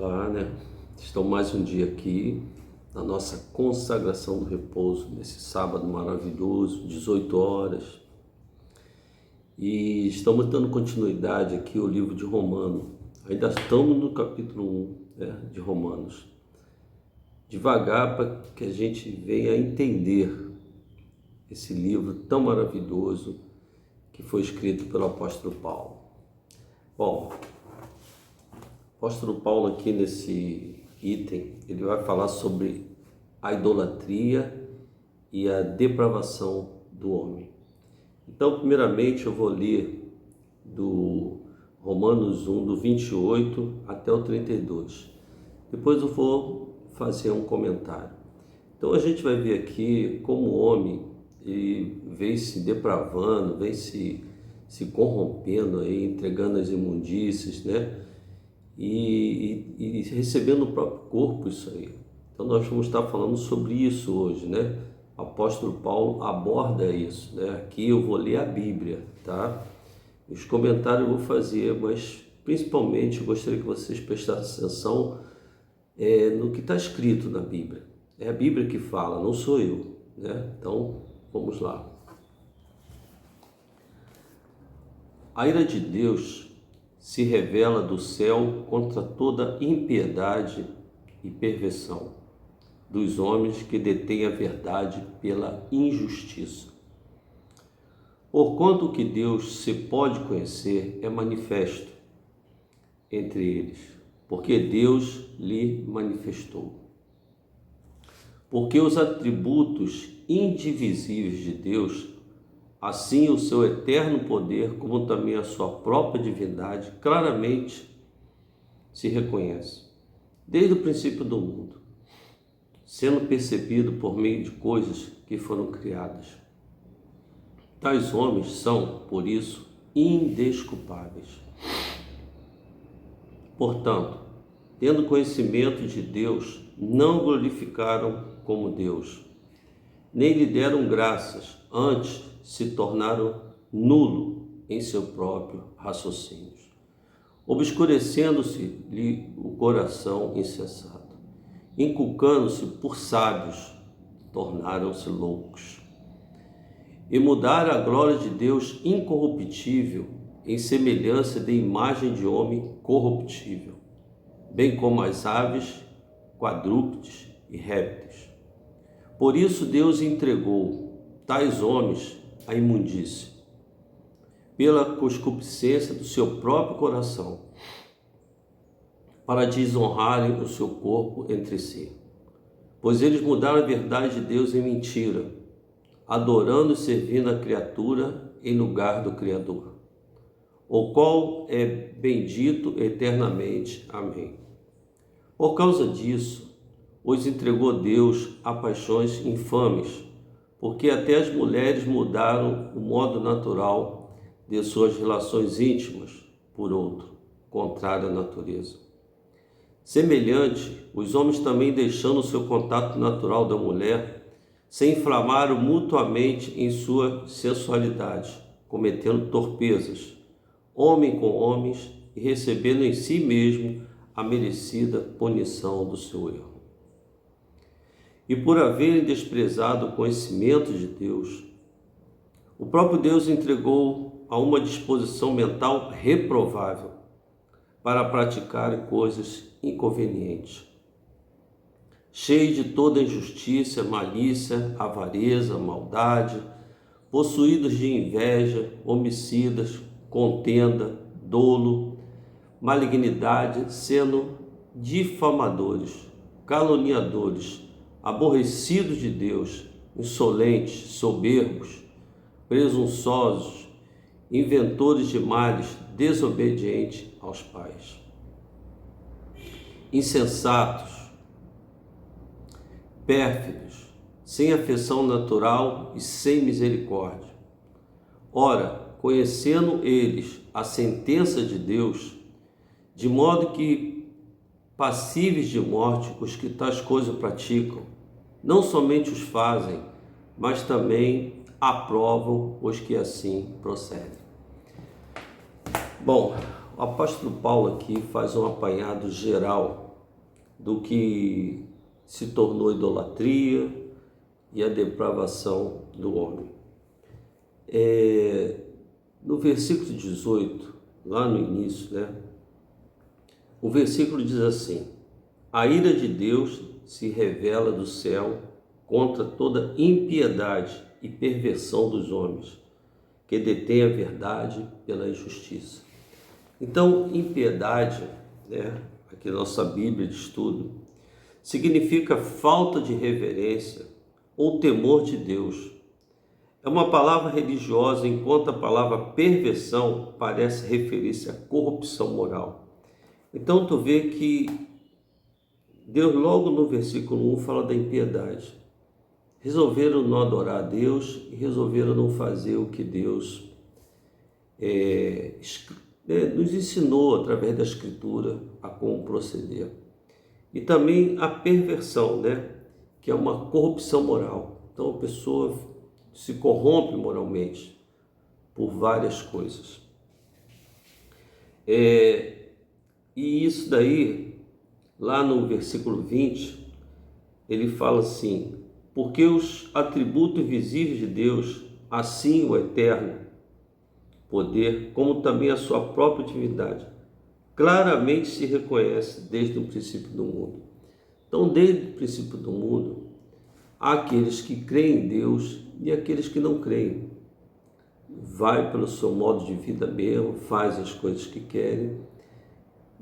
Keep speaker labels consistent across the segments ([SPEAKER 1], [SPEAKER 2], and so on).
[SPEAKER 1] Olá, né? Estamos mais um dia aqui na nossa consagração do repouso, nesse sábado maravilhoso, 18 horas. E estamos dando continuidade aqui ao livro de Romanos. Ainda estamos no capítulo 1, né, de Romanos. Devagar para que a gente venha entender esse livro tão maravilhoso que foi escrito pelo apóstolo Paulo. Bom, o apóstolo Paulo aqui nesse item, ele vai falar sobre a idolatria e a depravação do homem. Então, primeiramente, eu vou ler do Romanos 1, do 28 até o 32. Depois eu vou fazer um comentário. Então, a gente vai ver aqui como o homem ele vem se depravando, vem se corrompendo, aí, entregando as imundícies, né? E recebendo no próprio corpo isso aí. Então nós vamos estar falando sobre isso hoje, né? O apóstolo Paulo aborda isso, né? Aqui eu vou ler a Bíblia, tá? Os comentários eu vou fazer, mas principalmente eu gostaria que vocês prestassem atenção no que está escrito na Bíblia. É a Bíblia que fala, não sou eu, né? Então vamos lá. A ira de Deus se revela do céu contra toda impiedade e perversão dos homens que detêm a verdade pela injustiça. Porquanto o que Deus se pode conhecer é manifesto entre eles, porque Deus lhe manifestou. Porque os atributos indivisíveis de Deus, assim o seu eterno poder, como também a sua própria divindade, claramente se reconhece, desde o princípio do mundo, sendo percebido por meio de coisas que foram criadas. Tais homens são, por isso, indesculpáveis. Portanto, tendo conhecimento de Deus, não glorificaram como Deus, nem lhe deram graças, antes se tornaram nulo em seu próprio raciocínio, obscurecendo-se-lhe o coração insensato, inculcando-se por sábios, tornaram-se loucos, e mudaram a glória de Deus incorruptível em semelhança de imagem de homem corruptível, bem como as aves, quadrúpedes e répteis. Por isso Deus entregou tais homens à imundície, pela concupiscência do seu próprio coração, para desonrarem o seu corpo entre si. Pois eles mudaram a verdade de Deus em mentira, adorando e servindo a criatura em lugar do Criador, o qual é bendito eternamente. Amém. Por causa disso, os entregou Deus a paixões infames, porque até as mulheres mudaram o modo natural de suas relações íntimas por outro, contrário à natureza. Semelhante, os homens também, deixando o seu contato natural da mulher, se inflamaram mutuamente em sua sensualidade, cometendo torpezas, homem com homens, e recebendo em si mesmo a merecida punição do seu erro. E por haverem desprezado o conhecimento de Deus, o próprio Deus entregou a uma disposição mental reprovável para praticarem coisas inconvenientes, cheios de toda injustiça, malícia, avareza, maldade, possuídos de inveja, homicidas, contenda, dolo, malignidade, sendo difamadores, caluniadores, aborrecidos de Deus, insolentes, soberbos, presunçosos, inventores de males, desobedientes aos pais, insensatos, pérfidos, sem afeição natural e sem misericórdia. Ora, conhecendo eles a sentença de Deus, de modo que passíveis de morte os que tais coisas praticam, não somente os fazem, mas também aprovam os que assim procedem. Bom, o apóstolo Paulo aqui faz um apanhado geral do que se tornou idolatria e a depravação do homem. No versículo 18, lá no início, o versículo diz assim: a ira de Deus se revela do céu contra toda impiedade e perversão dos homens, que detêm a verdade pela injustiça. Então, impiedade, aqui na nossa Bíblia de estudo, significa falta de reverência ou temor de Deus. É uma palavra religiosa, enquanto a palavra perversão parece referir-se à corrupção moral. Então, tu vê que Deus, logo no versículo 1, fala da impiedade. Resolveram não adorar a Deus e resolveram não fazer o que Deus nos ensinou através da Escritura a como proceder. E também a perversão, que é uma corrupção moral. Então a pessoa se corrompe moralmente por várias coisas. E isso daí, lá no versículo 20, ele fala assim: porque os atributos visíveis de Deus, assim o eterno poder, como também a sua própria divindade, claramente se reconhece desde o princípio do mundo. Então, desde o princípio do mundo, há aqueles que creem em Deus e aqueles que não creem. Vai pelo seu modo de vida mesmo, faz as coisas que querem,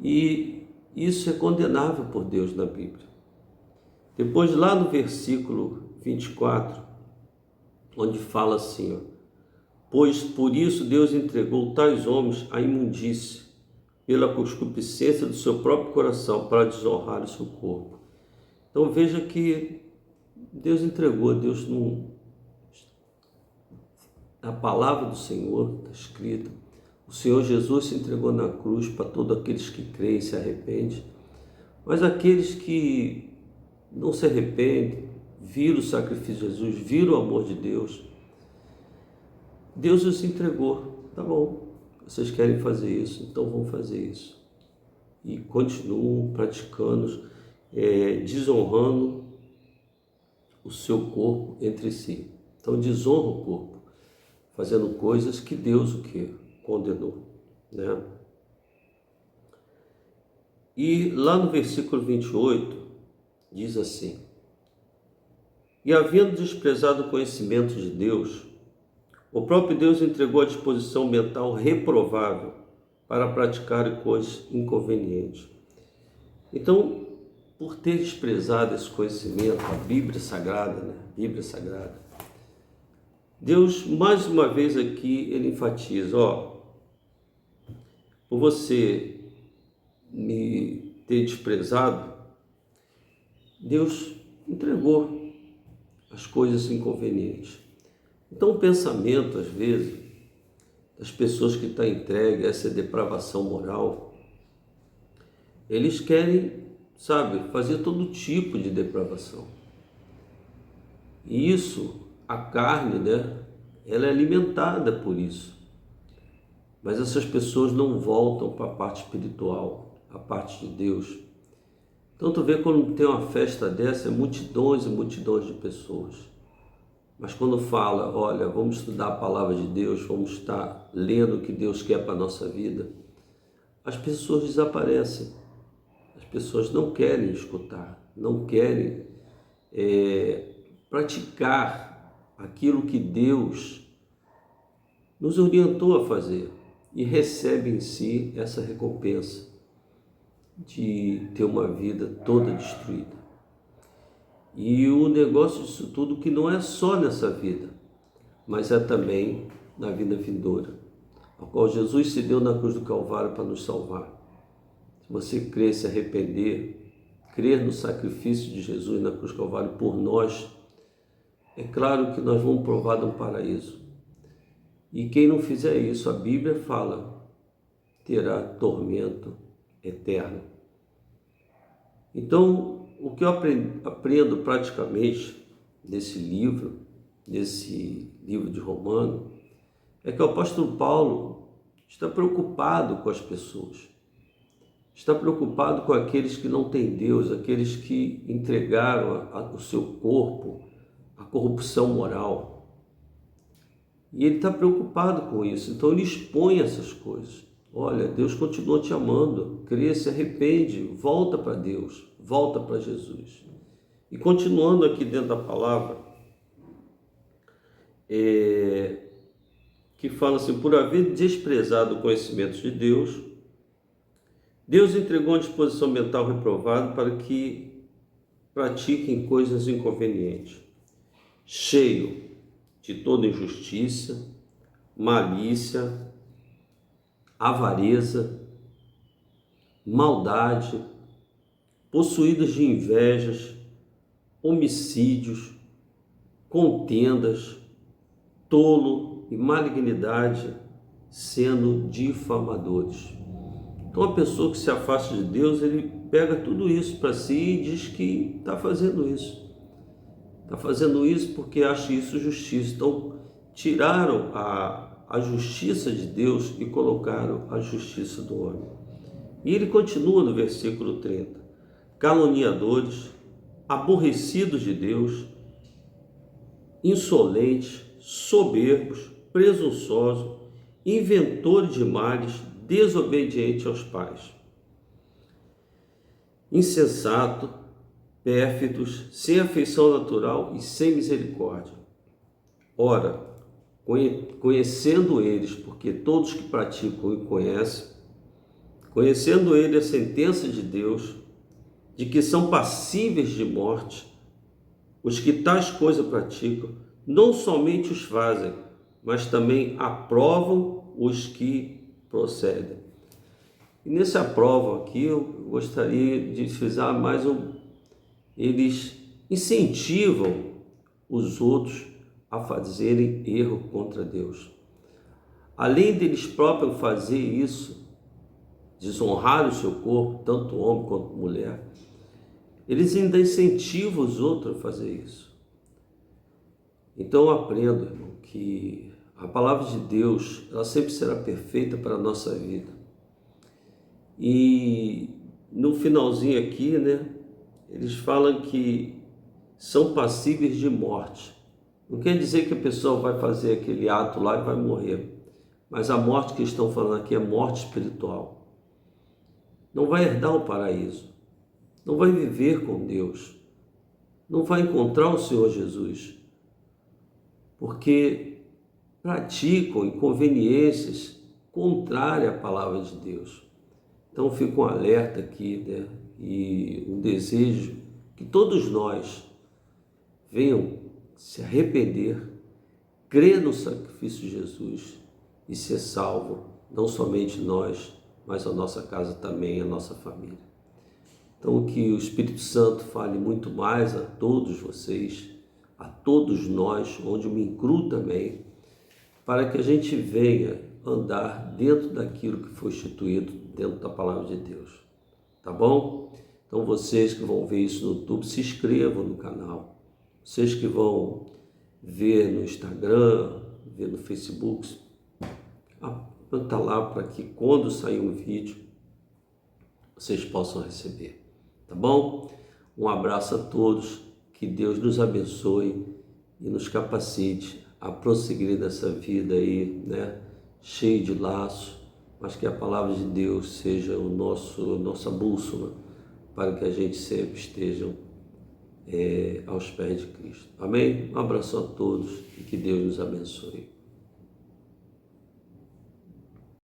[SPEAKER 1] e isso é condenável por Deus na Bíblia. Depois, lá no versículo 24, onde fala assim: pois por isso Deus entregou tais homens à imundície, pela concupiscência do seu próprio coração, para desonrar o seu corpo. Então veja que Deus entregou, Deus não... A palavra do Senhor está escrita, o Senhor Jesus se entregou na cruz para todos aqueles que creem e se arrependem, mas aqueles que não se arrependem, viram o sacrifício de Jesus, viram o amor de Deus, Deus os entregou. Tá bom, vocês querem fazer isso, então vão fazer isso. E continuam praticando, desonrando o seu corpo entre si. Então desonra o corpo, fazendo coisas que Deus o que condenou, E lá no versículo 28, diz assim: e havendo desprezado o conhecimento de Deus, o próprio Deus entregou a disposição mental reprovável para praticar coisas inconvenientes. Então, por ter desprezado esse conhecimento, a Bíblia Sagrada, Bíblia Sagrada, Deus, mais uma vez aqui, ele enfatiza: por você me ter desprezado, Deus entregou as coisas inconvenientes. Então o pensamento, às vezes, das pessoas que estão entregues a essa depravação moral, eles querem, fazer todo tipo de depravação. E isso, a carne, ela é alimentada por isso. Mas essas pessoas não voltam para a parte espiritual, a parte de Deus. Então tu vê, quando tem uma festa dessa, é multidões e multidões de pessoas. Mas quando fala, olha, vamos estudar a palavra de Deus, vamos estar lendo o que Deus quer para a nossa vida, as pessoas desaparecem. As pessoas não querem escutar, não querem praticar aquilo que Deus nos orientou a fazer, e recebe em si essa recompensa de ter uma vida toda destruída. E o negócio disso tudo, que não é só nessa vida, mas é também na vida vindoura, a qual Jesus se deu na cruz do Calvário para nos salvar. Se você crer, se arrepender, crer no sacrifício de Jesus na cruz do Calvário por nós, é claro que nós vamos provar de um paraíso. E quem não fizer isso, a Bíblia fala, terá tormento eterno. Então, o que eu aprendo praticamente desse livro de Romanos, é que o apóstolo Paulo está preocupado com as pessoas, está preocupado com aqueles que não têm Deus, aqueles que entregaram o seu corpo à corrupção moral. E ele está preocupado com isso, então ele expõe essas coisas. Olha, Deus continua te amando, crê, se arrepende, volta para Deus, volta para Jesus. E continuando aqui dentro da palavra, que fala assim: por haver desprezado o conhecimento de Deus, Deus entregou uma disposição mental reprovada para que pratiquem coisas inconvenientes, cheio de toda injustiça, malícia, avareza, maldade, possuídos de invejas, homicídios, contendas, tolo e malignidade, sendo difamadores. Então, a pessoa que se afasta de Deus, ele pega tudo isso para si e diz que está fazendo isso. Está fazendo isso porque acha isso justiça. Então, tiraram a justiça de Deus e colocaram a justiça do homem. E ele continua no versículo 30. Caluniadores, aborrecidos de Deus, insolentes, soberbos, presunçosos, inventores de males, desobediente aos pais, insensato, pérfidos, sem afeição natural e sem misericórdia. Ora, conhecendo eles, porque todos que praticam e conhecem, conhecendo ele a sentença de Deus, de que são passíveis de morte, os que tais coisas praticam, não somente os fazem, mas também aprovam os que procedem. E nessa prova aqui eu gostaria de frisar mais eles incentivam os outros a fazerem erro contra Deus. Além deles próprios fazer isso, desonrar o seu corpo, tanto homem quanto mulher, eles ainda incentivam os outros a fazer isso. Então eu aprendo, irmão, que a palavra de Deus, ela sempre será perfeita para a nossa vida. E no finalzinho aqui, eles falam que são passíveis de morte. Não quer dizer que a pessoa vai fazer aquele ato lá e vai morrer. Mas a morte que estão falando aqui é morte espiritual. Não vai herdar o paraíso. Não vai viver com Deus. Não vai encontrar o Senhor Jesus. Porque praticam inconveniências contrárias à palavra de Deus. Então fica um alerta aqui, e um desejo que todos nós venham se arrepender, crer no sacrifício de Jesus e ser salvo, não somente nós, mas a nossa casa também, a nossa família. Então que o Espírito Santo fale muito mais a todos vocês, a todos nós, onde eu me incluo também, para que a gente venha andar dentro daquilo que foi instituído dentro da palavra de Deus. Tá bom? Então vocês que vão ver isso no YouTube, se inscrevam no canal. Vocês que vão ver no Instagram, ver no Facebook, aponta lá para que quando sair um vídeo, vocês possam receber. Tá bom? Um abraço a todos, que Deus nos abençoe e nos capacite a prosseguir nessa vida aí, cheio de laço, mas que a palavra de Deus seja nossa bússola, para que a gente sempre esteja aos pés de Cristo. Amém? Um abraço a todos e que Deus nos abençoe.